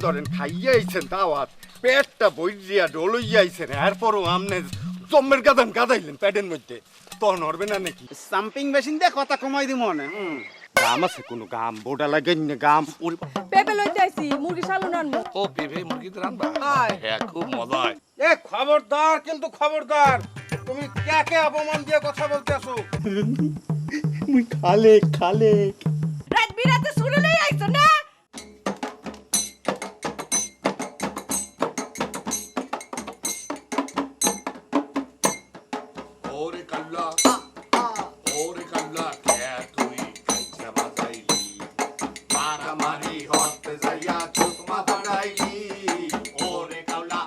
ধরেন খাইয়ে আইছেন দাওয়াত পেটটা বইরিয়া ডলইয়া আইছেন এরপরও আমনে জম্মের গাদান গাদাইলেন পেটের মধ্যে তখন হবে না নাকি সাম্পিং মেশিন দিয়ে কথা কমাই দিব মনে গাম আছে কোনো গাম বোটা লাগেন না গাম পেঁপে লইতে আইছি মুরগি সালুন আনবো ও পেঁপে মুরগি তো রান্না আয়। হ্যাঁ খুব মজা হয় এ খবরদার কিন্তু খবরদার তুমি কাকে অপমান দিয়ে কথা বলতে আসো মুই খালে খালে রাত বিরাতে শুনে লই আইছো না ওরে কাল্লা ওরে কাল্লা কে তুই কাইচা বাজাইলি মারামারি হতে যাইয়া চুতমা বাড়াইলি ওরে কাল্লা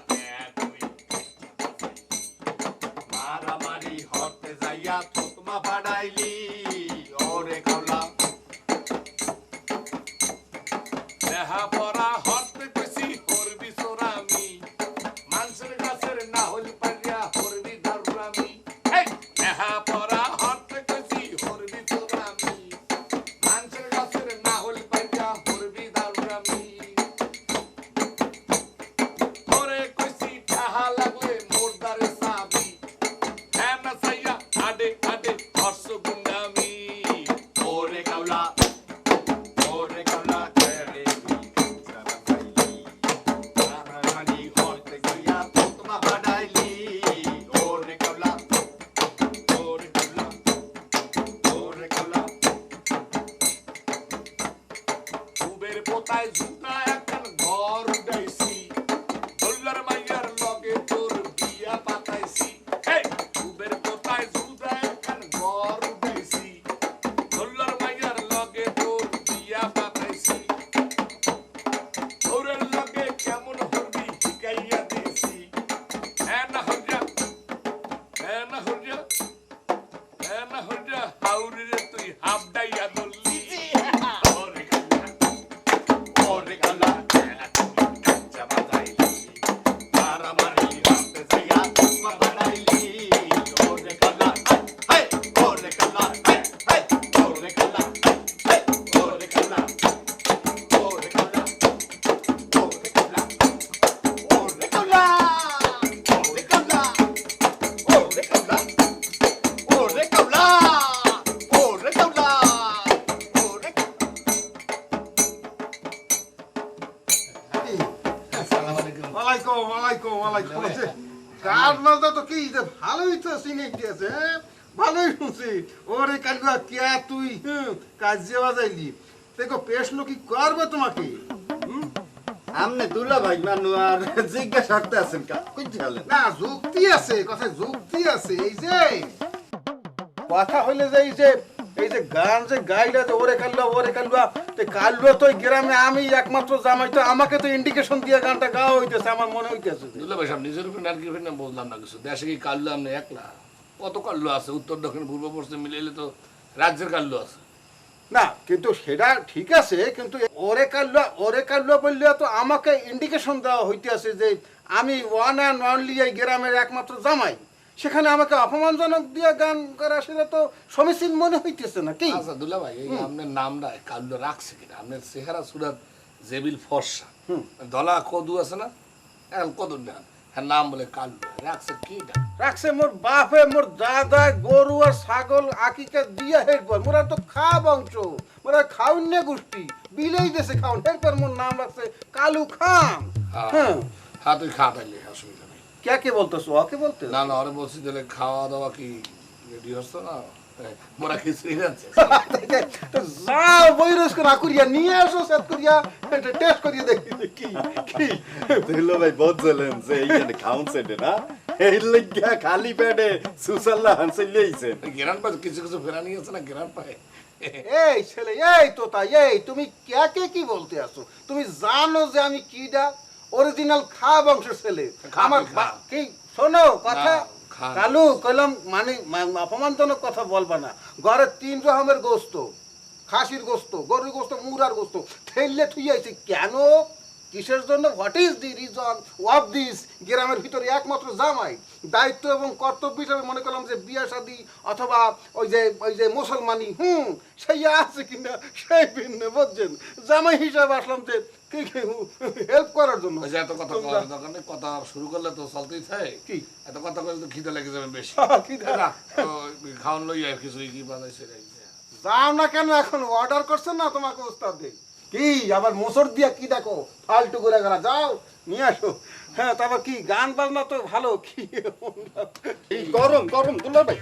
কে তুই মারামারি হতে যাইয়া চুতমা বাড়াইলি ওরে কাল্লা দেহা পরা হতে কইছি হরবি সোরামি মানুষের গাছের না হল পারিয়া হরবি দারুরামি এই নেহা পরা হতে কইছি হরবি সোরামি মানুষের গাছের না হল পারিয়া হরবি দারুরামি ওরে কইছি টাহা লাগলে মোরদারে সাবি হ্যাঁ না সাইয়া আডে আডে হর্ষ গুন্ডামি ওরে কাউলা কেরে যারা পাইলি মারামারি হতে গিয়া তোতমা বাড়াইলি ওরে কাউলা উবের পোতায় জুতা একখান ঘর উঠাইছি দোল্লার মাইয়ার লগে তোর বিয়া পাতাইছি এই উবের পোতায় জুতা একখান ঘর উঠাইছি দোল্লার মাইয়ার লগে তোর বিয়া পাতাইছি ওরের লগে কেমন হরবি শিখাইয়া দিয়েছি হ্যাঁ না হরজা হাউরি রে তুই হাফ ডাইয়া দললি ওরে কাল্লা কাচ্চা বাজাইলি মারামারি হতে যাইয়া চুতমা বাড়াইলি ওরে কাল্লা হেই ওরে কাল্লা হেই ওরে কাল্লা হেই ওরে কাল্লা ওরে কাল্লা ওরে কাল্লা ওরে কাল্লা ওরে কাল্লা ওরে কাল্লা ওরে কাল্লা ওরে কাল্লা ওরে আসসালামু আলাইকুম ওয়ালাইকুম কাজ মালটা তো কি যে ভালোই তো সিনে দিয়েছে ভালোই শুনছি ওরে কালুয়া কে তুই কাজে বাজাইলি দেখো পেশল কি করবে তোমাকে আমনে দুলা ভাই মানু আর জিজ্ঞাসা করতে আছেন কা কই ঝালে না যুক্তি আছে কথায় যুক্তি আছে এই যে কথা হইলে যে এই যে গান যে গাইলা যে ওরে কালুয়া তে কালুয়া তো এই গ্রামে আমি একমাত্র জামাই তো আমাকে তো ইন্ডিকেশন দিয়ে গানটা গাওয়া হইতেছে আমার মনে হইতেছে দুলা ভাই সাহেব নিজের উপর আর কি না বললাম না কিছু দেশে কি কাল্লু আপনি একলা কত কাল্লু আছে উত্তর দক্ষিণ পূর্ব পশ্চিম মিলাইলে তো রাজ্যের কাল্লু আছে না কিন্তু সেটা ঠিক আছে কিন্তু ওরে কালুয়া বললে তো আমাকে ইন্ডিকেশন দেওয়া হইতেছে যে আমি ওয়ান অ্যান্ড অনলি এই গ্রামের একমাত্র জামাই সেখানে আমাকে অপমানজনক দিয়ে গান করা সেটা তো সমীচীন মনে হইতেছে না কি আচ্ছা দুলা ভাই এই আপনার নামটা কাল্লু রাখছে কিনা আপনার চেহারা সুরাত জেবিল ফর্সা দলা কদু আছে না এখন কদু না হ্যাঁ নাম বলে কাল্লু রাখছে কি রাখছে মোর বাপে মোর দাদা গরু আর ছাগল আকিকা দিয়ে হেরপর মোরা তো খা বংশ মোরা খাউন্নে গোষ্ঠী বিলেই দেশে খাউন হেরপর মোর নাম রাখছে কালু খান হ্যাঁ হ্যাঁ তুই খা তাইলে অসুবিধা নেই কে বলতেছো ওকে বলতে না না ওরা বলছি তাহলে খাওয়া দাওয়া কি রেডি হচ্ছে না মোরা খিচুড়ি রাখছে যাও বৈরস করে করিয়া নিয়ে আসো সেট করিয়া টেস্ট করিয়া দেখি কি কি দুলা ভাই বুঝলেন যে এইখানে খাউন সেটে না এই লাগিয়া খালি পেটে সুসাল্লা হানসে লইছেন গেরান পায় কিছু কিছু ফেরানি আছে না গেরান পায় এই ছেলে এই তোতা এই তুমি কে কি বলতে আসো তুমি জানো যে আমি কিডা অরিজিনাল খা বংশের ছেলে আমার কি শোনো কথা কালু কইলাম মানে অপমানজনক কথা বলবা না ঘরে 3 রকমের গোস্ত খাসির গোস্ত গরুর গোস্ত মুরার গোস্ত ঠেললে থুই আইছে কেন কিসের জন্য, what is the reason of this? গ্রামের ভিতরে একমাত্র জামাই, দায়িত্ব এবং কর্তব্য হিসাবে মনে করলাম যে বিয়ে শাদী অথবা ওই যে মুসলমানি সেই আছে কিনা সেই ভিন্ন, বুঝছেন? জামাই হিসাবে আসলাম যে হেল্প করার জন্য। ওই যে এত কথা কওয়ার দরকার নেই, কথা শুরু করলে তো চলতেই থাকে। কি এত কথা কইলে তো খিদে লেগে যাবে বেশি। খিদে? না, তো খাওয়ান লই আর কিছু কি বানাইছে যাও না কেন, এখন অর্ডার করছেন না তোমাকে ওস্তাদ দেই? কি আবার মোসর দিয়া কি দেখো ফালতু করে গেলা, যাও নিয়ে আসো। হ্যাঁ, তারপর কি গান বাজনা তো ভালো। কি এই গরম গরম দুলা ভাই,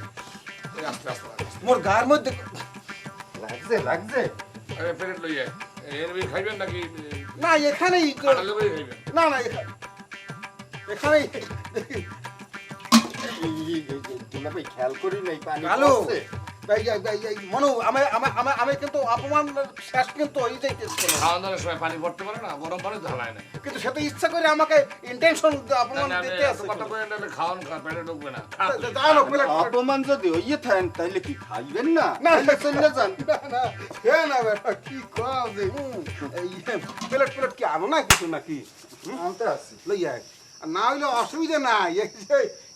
আস্তে আস্তে। মোর গায়ের মধ্যে লাগছে লাগছে। আরে প্লেট লই আয়। এর বি খাইবেন নাকি না, এখানেই তো। কাটালে বই খাইবেন? না না, এখানেই দুলা ভাই খেয়াল করি নাই পানি ভালো। পড়ছে। মনু আমি কিন্তু অপমান শেষ কিন্তু হয়ে যাইতেছে। খাওয়ান দাওয়ার সময় পানি পড়তে পারে না, গরম পানি ঢালায় না। কিন্তু সেটা ইচ্ছা করে আমাকে ইন্টেনশন অপমান দিতে আছে। কথা কই না, খাওয়ান পেটে ঢুকবে না। যাও না, প্লেট অপমান যদি হইয়ে থাকেন তাইলে কি খাইবেন না? না, তাইলে চলে যান। না হ্যাঁ না বেটা, কি কও যে প্লেট কি আনো না কিছু নাকি? আনতে আসি। লই আয়। আর না হইলে অসুবিধা নাই,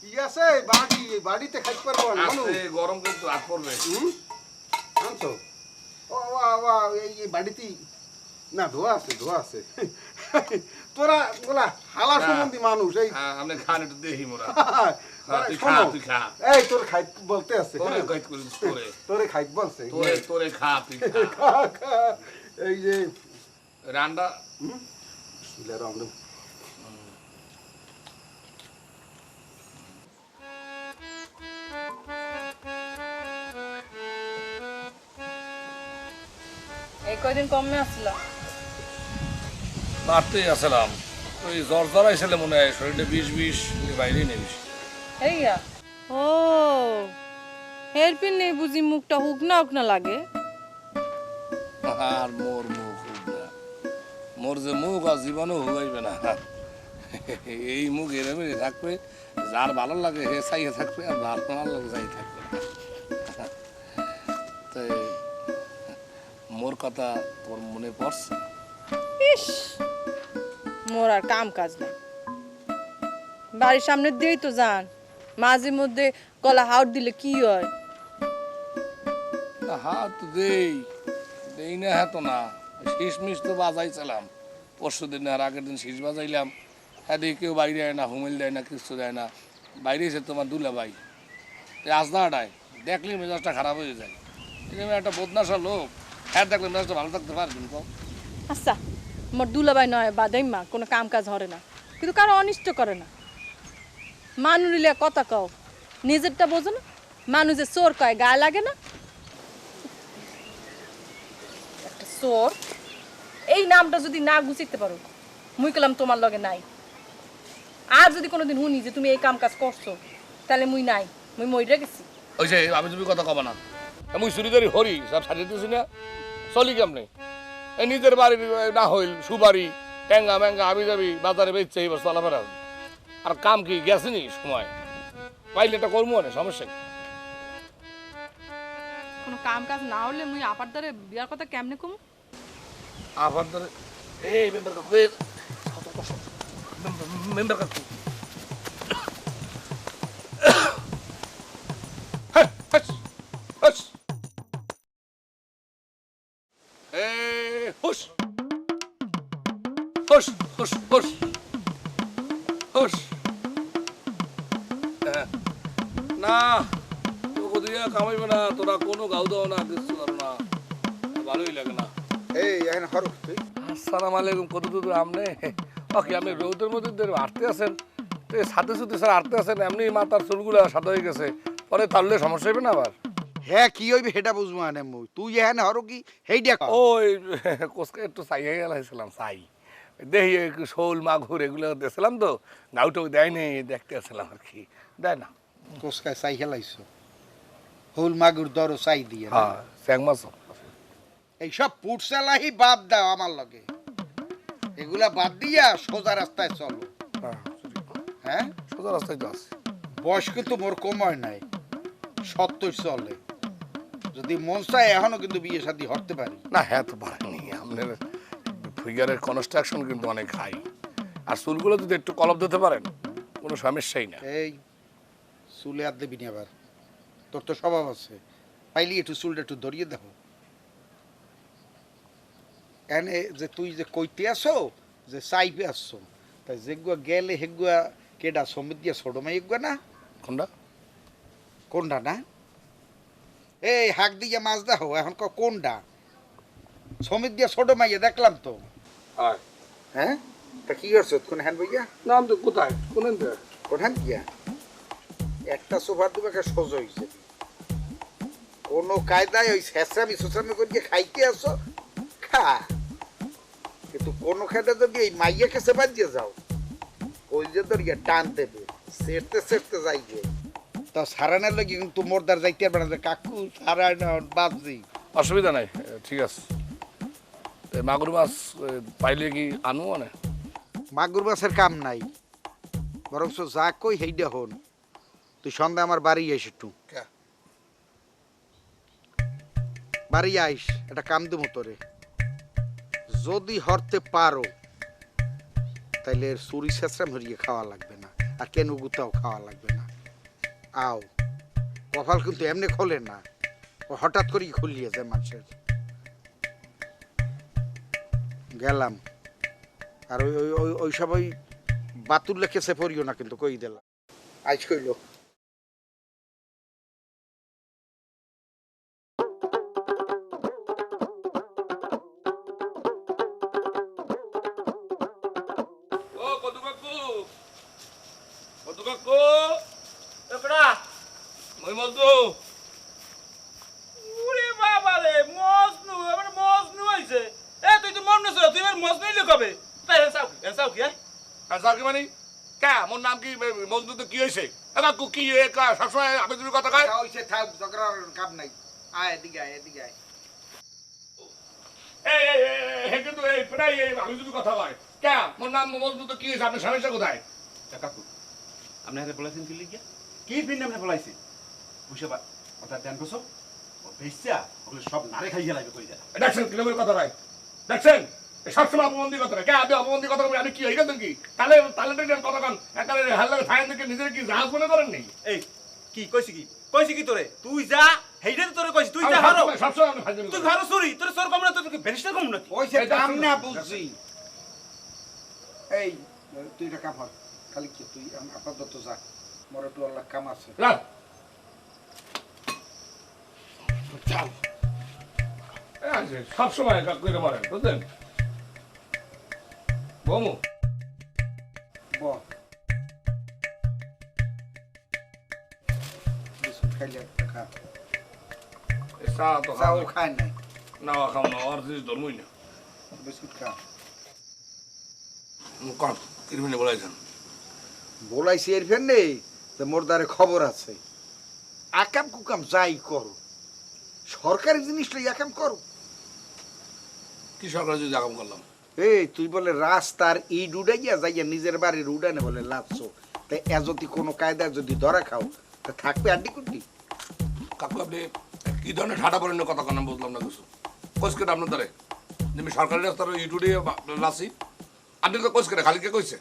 এই যে আছে বাড়ি, এই বাড়িতে খাইতে পারবো না। মনু আস্তে, গরম কিন্তু হাত পড়বে। আনছো? ও এই বাড়িতেই না, ধোয়া আছে তোরা বলা হালা সম্বন্ধী মানুষ। এই আপনি খান একটু দেখি মোরা। তুই খা, শোনো, তুই খা। এই তোর খাইত বলতে আছে, তোরে কইত করিস তোরে। তোরে খাইত বলছে। তোরে খা, তুই খা। খা, খা। এই যে রান্না এই কয়দিন কমে আসলা? বাড়তেই আসলাম। ওই জ্বর জ্বর আইসলে মনে হয়, শরীরে বিষ বাইরেই নেই বিষ। এইয়া ও হেরপিন নেই বুঝি, মুখটা হুকনা লাগে। আর মোর মুখ হুকনা, মোর যে মুখ আর জীবনও হুগাইবে না। এই মুখ এরমই থাকবে, যার ভালো লাগে হে চাইয়ে থাকবে, আর ভালো না লাগে চাই থাকবে। তাই মোর কথা তোর মনে পড়ছে? ইস, মোর আর কাম কাজ নাই, বাড়ির সামনে দিয়েই তো যান, মাঝে মধ্যে গলা হাওড় দিলে কি হয়? হাত তো দেই না, হ্যাঁ তো না। শীষ মিশ তো বাজাইছিলাম পরশু দিন, আর আগের দিন শীষ বাজাইলাম। হ্যাঁ দেখি কেউ বাইরে দেয় না, হুমেল দেয় না, কিছু দেয় না। বাইরে এসে তোমার দুলা ভাই রাজদাটায় দেখলে মেজাজটা খারাপ হয়ে যায়। এরকম একটা বদনাশা লোক, হ্যাঁ দেখলে মেজাজটা ভালো থাকতে পারবেন কম? আচ্ছা, মোর দুলাভাই নয় বাদাই মা, কোনো কাম কাজ হরে না, কিন্তু কারো অনিষ্ট করে না। মানুরিলে কথা কও, নিজেরটা বোঝো না? মানুষ যে চোর কয় গায়ে লাগে না? একটা চোর, এই নামটা যদি না গুছিতে পারো, মুই কলাম তোমার লগে নাই। আর যদি কোনোদিন শুনি যে তুমি এই কাম কাজ করছো, তাহলে মুই নাই, মুই মইরা গেছি। ওই যে আমি তুমি কথা কবা না, আমি চুরিদারি হরি সব সাজিয়ে দিয়েছি না, চলি কেমনি? এই নিজের বাড়ি না হইল সুবাড়ি ট্যাঙ্গা ম্যাঙ্গা আবি যাবি বাজারে বেচছে, এইবার চলাফেরা। আর কাম কি গেছেনি সময় পাইলে এটা করবো না, সমস্যা কি? কোনো কাম কাজ না হলে মুই আপার দ্বারে বিয়ার কথা কেমনে কম? আবার ধরে এই মেম্বার কাকু, মেম্বার কাকু হুশ হুশ হুশ হুশ হুশ। না তোকে দিয়ে কামাইবে না, তোরা কোনো গাও দাও না, কিছু করো না, ভালোই লাগে না। এই এখন হরফ আসসালামু আলাইকুম, কত দূর আমনে? ওকে, আপনি রৌদের মধ্যে হাঁটতে আছেন, তো সাথে সাথে স্যার হাঁটতে আছেন, এমনি মাথার চুলগুলো সাদা হয়ে গেছে, পরে তাহলে সমস্যা হবে না আবার? হ্যাঁ, কি হইবে সেটা বুঝবো না মুই। তুই এখন হরো কি হেইডা কও। ওই কোসকে একটু চাই হয়ে গেলাম, চাই দেখি শোল মাগুর এগুলো দেখছিলাম তো, গাউটাও দেয়নি, দেখতে আসলাম আর কি, দেয় না। কোসকায় চাই হেলাইছো, হুল মাগুর দরো চাই দিয়ে। হ্যাঁ, স্যাং মাছ। এইসব পুটসালাহি বাদ দাও আমার লগে, এগুলা বাদ দিয়া সোজা রাস্তায় চলো। হ্যাঁ, সোজা রাস্তায় তো আছে। বয়স কিন্তু মোর কময় নাই, 70 চলে। যদি মন চায় এখনো কিন্তু বিয়ে শাদী হতে পারি। না হ্যাঁ তো পারেনি, আপনার ফিগারের কনস্ট্রাকশন কিন্তু অনেক হাই, আর চুলগুলো যদি একটু কলপ দিতে পারেন কোনো সমস্যাই না। এই চুলে আর দেবি না আবার, তোর তো স্বভাব আছে, পাইলি একটু চুলটা একটু ধরিয়ে দেখো। এনে যে তুই যে কইতে আসো যে চাইপে আসছো, তাই যেগুয়া গেলে হেগুয়া কেডা সমিত দিয়া ছোট মাই এগুয়া না কোনটা? কোনটা না? এই হাক দিয়া মাছ দেখো এখন কোনটা সমিত দিয়া ছোট মাইয়া দেখলাম তো। হ্যাঁ তা কি করছো কোন হ্যান বইয়া? নাম তো কোথায় কোনেন তো? কোনখান গিয়া একটা সোফার দুপাকে সোজা হয়েছে, কোনো কায়দায় ওই শেষরামি সুশ্রামি করে খাইতে আসো খা, কিন্তু কোনো কায়দা যদি এই মাইয়া কাছে বাজিয়ে যাও ওই যে তোর ইয়ে টান দেবে, সেরতে সেরতে যাইবে। তা সারানের লোক কিন্তু মোরদার যাইতে পারে না, কাকু সারান বাজি। অসুবিধা নাই, ঠিক আছে। মাগুর মাছ পাইলে কি আনু মানে? মাগুর মাছের কাম নাই, বরং যা কই হেইডা হন, তুই সন্ধ্যা আমার বাড়ি আইস, একটু বাড়ি আইস, এটা কাম দেবো তোরে। যদি হরতে পারো তাইলে চুরি ছেঁচড়া মরিয়ে খাওয়া লাগবে না, আর কেন গুতাও খাওয়া লাগবে না। আও কপাল কিন্তু এমনি খোলে না, ও হঠাৎ করেই খুলিয়ে যায় মানুষের। গেলাম, আর ওই ওই ওই ওই সব ওই বাতুর লেখেছে পড়িও না কিন্তু, কই দিলাম আজ কইল। ও কদু কাকু, কদু কাকু, একড়া মই মজদু। ওরে বাবা রে, মজনু এবার মজনু হইছে। এ তুই তো মন নছ, তুই এবার মজনু হইলি কবে? তাই এসাও কি স্যার কি মানে কে? মোর নাম কি মজদু? তো কি হয়েছে? কাকু কি সবসময় আমি তুমি কথা কয়? ওইসে থাক, ঝগড়ার কাম নাই। আয় এদিকে আয়, এদিকে আয়। এই কিন্তু এই প্রায় আমি যদি কথা কয় কে? মোর নাম মজদু, তো কি হয়েছে? আপনার সমস্যা কোথায়? কাকু আপনি হাতে বলাইছেন কি লিখিয়া? কি পিন আপনি বলাইছে? বুঝে বা কথা ধ্যান করছো? ও বেশ্যা ওগুলো সব নারে খাইয়া লাগবে কই দেন। দেখছেন কিলোমিটার কথা কয়? দেখছেন সবসময় অপমন্দির কথা কয়। কে আপনি অপমন্দির কথা বলি? আমি কি হয়ে গেছেন কি? তাহলে ট্যালেন্টেড কথা কন, একালে হাল্লাকে ফাইন থেকে নিজের কি জাহাজ মনে করেন নেই? এই কি কইছি কি তোরে? তুই যা হেইডা তোরে কইছি, তুই যা হারো। সবসময় আপনি ফাইন তুই ঘাড়ো চুরি, তোর চোর কম না, তোর ব্যারিস্টার কম নাকি? ওইসে কাম না বুঝছি। এই তুই এটা কাম হর, খালি কি তুই আপাতত যা, মোর একটু আল্লাহ কাম আছে। সবসময় করে মারেন, বুঝলেন? বমু বল বিস্কুট খাইলে একটা খা। চা তো চাও খায় নাই, না খাও না, আর জিনিস ধর্মই না। বিস্কুট খা। কন কিরমিনে বলাইছেন? বলাইছি এর ফের নেই যে মোর দ্বারে খবর আছে। আকাম কুকাম যাই করো, সরকারি জিনিসটা আকাম করো। কি সরকার যদি আগাম করলাম? এই তুই বলে রাস্তার ইট উড়াইয়া যাইয়া নিজের বাড়ির উড়ানে বলে লাভছো, তাই যদি কোনো কায়দা যদি ধরা খাও তা থাকবে আড্ডি কুড্ডি। কাকু আপনি কি ধরনের ঠাটা পড়েন কথা কন? বুঝলাম না কিছু। কোচ কেটে আপনার দ্বারে আমি সরকারি রাস্তার ইউটুডে লাসি, আপনি তো কোচ কেটে খালি কে কইছে?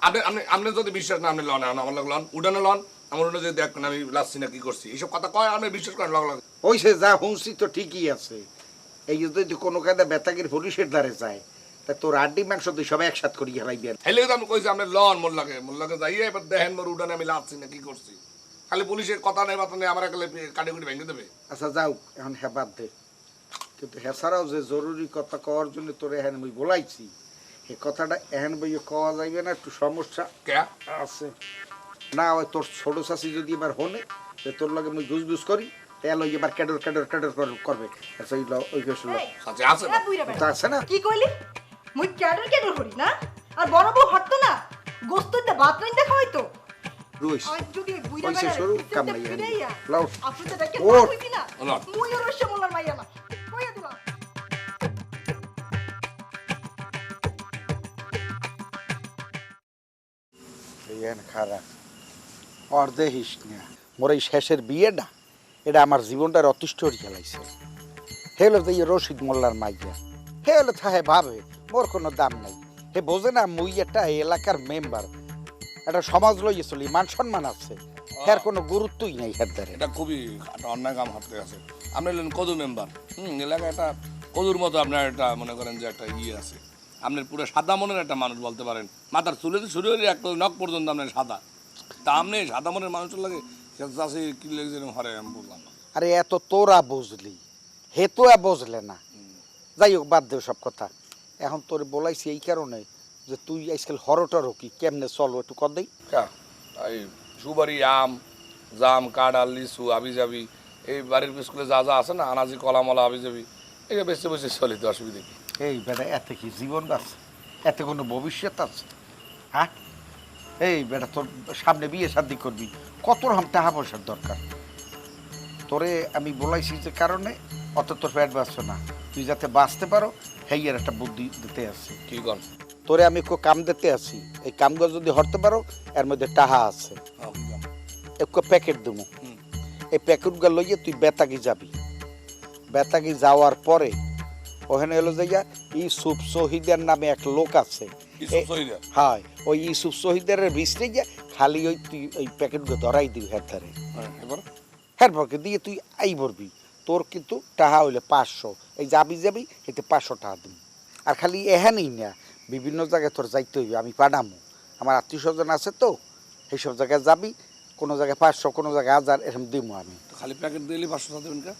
আপনি আপনি আপনি যদি বিশ্বাস না, আপনি লন আমার লন উডানে লন, আমার উডানে যদি দেখবেন আমি লাসছি না কি করছি, এইসব কথা কয় আপনি বিশ্বাস করেন লগ লগ। ওইসে যা হুঁসি তো ঠিকই আছে, এই যদি কোনো কায়দা বেতাগির পুলিশের দ্বারে যায় তা তোর আড্ডি মাংস তুই সবাই একসাথ করিয়া লাইবেন। হেলে তো আমি কইছি আপনি লন মোল্লাকে যাইয়ে এবার দেখেন মোর উডানে আমি লাসছি না কি করছি। খালি পুলিশের কথা নেই বাতা নেই, আমার একালে কাটিকুটি ভেঙে দেবে। আচ্ছা যাও এখন হ্যাঁ বাদ দে, কিন্তু হ্যাঁ ছাড়াও যে জরুরি কথা কওয়ার জন্য তোর এখানে আমি বলাইছি, এই কথাটা এহেন বইয়ে কওয়া যাইবে না, একটু সমস্যা কে আছে। না ওই তোর ছোট চাষি যদি এবার হনে যে তোর লগে মুই গুজগুজ করি, তাহলে ওই এবার ক্যাডর ক্যাডর ক্যাডর করবে। আচ্ছা ওই গেছিল আচ্ছা আছে না? তা আছে না? কি কইলি? মুই ক্যাডর ক্যাডর করি না? আর বড় বউ হটতো না? গোস্ত দে ভাত রাইন্দা খাওয়াইতো। রুইস আর যদি বুইরা ওইসে বেড়া শুরু কাম নাই ফিরাইয়া লাও আপনি দেখে ওঠ। কইছি না ওঠ। মুই ওর রসে মোল্লার মাইয়া না কইয়া দিলাম। এইখানে খারাপ অর্ধেহিস না, মোর এই শেষের বিয়েটা এটা আমার জীবনটার অতিষ্ঠ করে খেলাইছে। হেলো যে রশিদ মোল্লার মাইয়া হেলো থাহে ভাবে মোর কোনো দাম নাই। হে বোঝে না মুই একটা এলাকার মেম্বার, একটা সমাজ লইয়ে চলি, মান সম্মান আছে, এর কোনো গুরুত্বই নাই হের দ্বারে। এটা খুবই একটা অন্যায় কাম হাতে আছে। আপনি হলেন কদু মেম্বার, এলাকায় একটা কদুর মতো আপনার একটা মনে করেন যে একটা আছে, আপনার পুরো সাদা মনের একটা মানুষ বলতে পারেন, মাথার চুলে তো শুরু হলে একটা নখ পর্যন্ত আপনার সাদা, তা আপনি সাদা মনের মানুষের লাগে চাষি কি লেগেছে হরে আমি বললাম না। আরে এত তোরা বুঝলি, হে তো বুঝলে না। যাই হোক, বাদ দেও সব কথা। এখন তোর বলাইছি এই কারণে যে তুই আজকাল হরটর কি কেমনে চলো একটু কর দেই। এই সুবারি, আম, জাম, কাঁঠাল, লিচু, আবি যাবি, এই বাড়ির স্কুলে যা যা আছে না, আনাজি, কলামলা, আবি যাবি, এটা বেশি বেশি চলিত, অসুবিধা কি? এই বেটা, এতে কি জীবন আছে? এতে কোনো ভবিষ্যৎ আছে? হ্যাঁ, এই বেটা তোর সামনে বিয়ে শাদি করবি, কত রকম টাকা পয়সার দরকার। তোরে আমি বলাইছি যে কারণে অত তোর পেট বাঁচছো না, তুই যাতে বাঁচতে পারো হেইয়ের একটা বুদ্ধি দিতে আসছি। কি কর? তোরে আমি একটু কাম দিতে আসি, এই কামগুলো যদি হরতে পারো এর মধ্যে টাকা আছে। একটু প্যাকেট দেবো, এই প্যাকেটগুলো লইয়ে তুই বেতাগি যাবি। বেতাগি যাওয়ার পরে ওখানে এলো যাইয়া ইউসুফ শহীদের নামে এক লোক আছে। হ্যাঁ, ওই ইউসুফ শহীদের ভিতরে গিয়া খালি ওই তুই ওই প্যাকেটগুলো ধরাই দিবি হের ধারে। হ্যাঁ পকে দিয়ে তুই আই ভরবি, তোর কিন্তু টাকা হইলে 500, এই যাবি যাবি এতে 500 টাকা দিবি। আর খালি এখানেই না, বিভিন্ন জায়গায় তোর যাইতে হইবে, আমি পাঠামো, আমার আত্মীয় স্বজন আছে তো, এইসব জায়গায় যাবি, কোনো জায়গায় 500, কোনো জায়গায় 1000 এরকম দিব আমি। খালি প্যাকেট দিলে 500 দেবেন কা?